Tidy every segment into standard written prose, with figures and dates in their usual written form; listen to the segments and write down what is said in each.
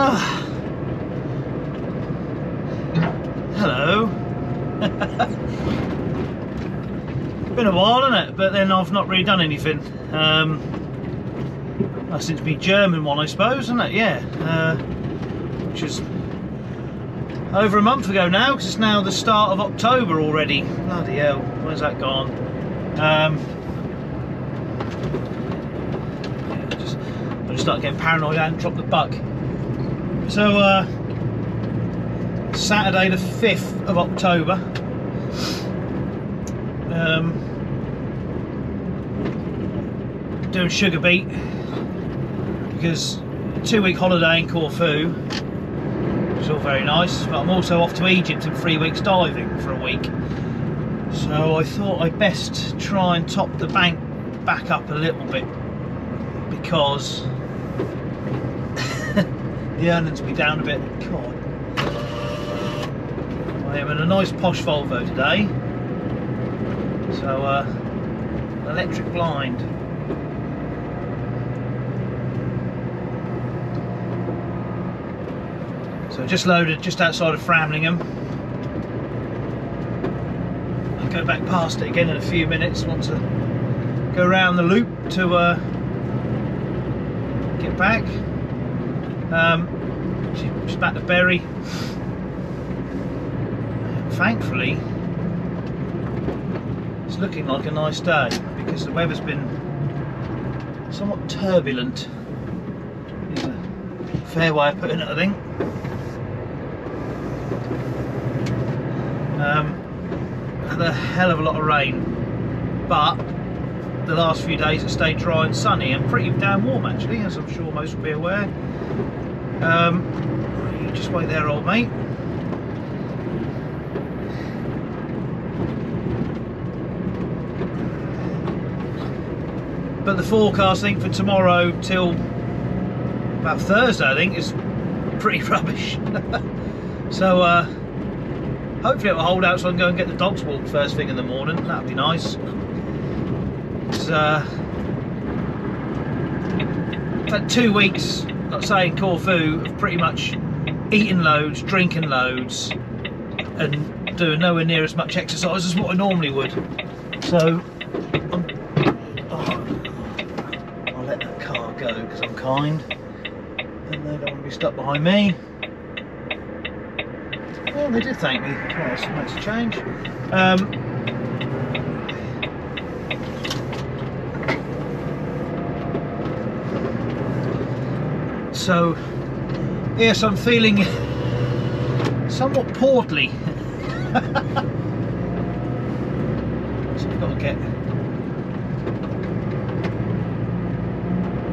Ah, hello. Been a while, hasn't it? But then I've not really done anything. Since my German one, I suppose, isn't it? Yeah. Which is over a month ago now, because it's now the start of October already. Bloody hell, where's that gone? I just start getting paranoid and drop the buck. So Saturday the 5th of October, doing sugar beet because 2-week holiday in Corfu, which is all very nice, but I'm also off to Egypt and 3 weeks diving for a week. So I thought I'd best try and top the bank back up a little bit, because the earnings will be down a bit. God. I am in a nice posh Volvo today. So electric blind. So just loaded just outside of Framlingham. I'll go back past it again in a few minutes. Want to go around the loop to get back. Just back to Bury. Thankfully, it's looking like a nice day because the weather's been somewhat turbulent. Is a fair way of putting it, I think. Had a hell of a lot of rain, but the last few days it stayed dry and sunny and pretty damn warm actually, as I'm sure most will be aware. You just wait there, old mate. But the forecast, I think, for tomorrow till about Thursday, I think, is pretty rubbish. So hopefully it will hold out so I can go and get the dogs walked first thing in the morning. That'd be nice. It's had 2 weeks, like I say, in Corfu, of pretty much eating loads, drinking loads, and doing nowhere near as much exercise as what I normally would. So I'll let that car go because I'm kind, and they don't want to be stuck behind me. Well, they did thank me twice, so makes a change. So, yes, I'm feeling somewhat portly. So I've got to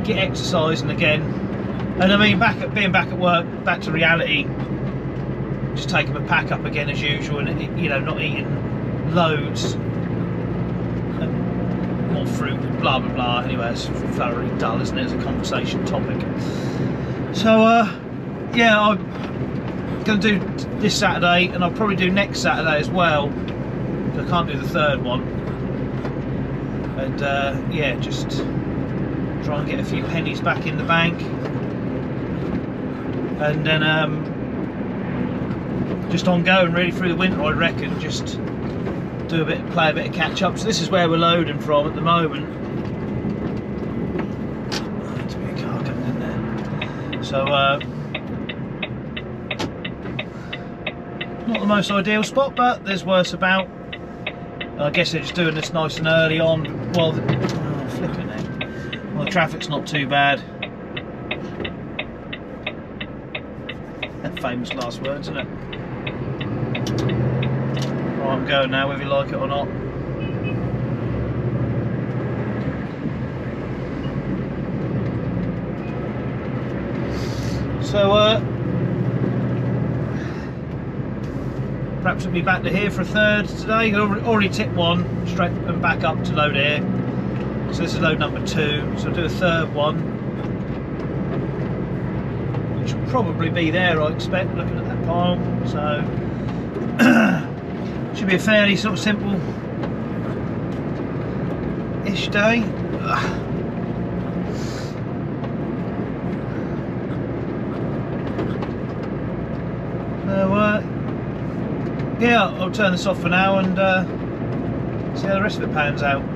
get exercising again. And I mean, being back at work, back to reality. Just taking my pack up again as usual, and you know, not eating loads and more fruit and blah blah blah. Anyway, it's thoroughly dull, isn't it, as a conversation topic? So yeah, I'm going to do this Saturday, and I'll probably do next Saturday as well. I can't do the third one, and yeah, just try and get a few pennies back in the bank, and then just ongoing really through the winter, I reckon. Just do play a bit of catch up. So this is where we're loading from at the moment. There's a big car coming in there. So not the most ideal spot, but there's worse about. I guess they're just doing this nice and early on. Well, flipping it. Well, the traffic's not too bad. Famous last words, isn't it? Right, I'm going now, whether you like it or not. So perhaps we'll be back to here for a third today. I've already tipped one straight and back up to load here. So this is load number 2. So I'll do a third one, which will probably be there, I expect, looking at that pile. So should be a fairly sort of simple-ish day. yeah, I'll turn this off for now and see how the rest of it pans out.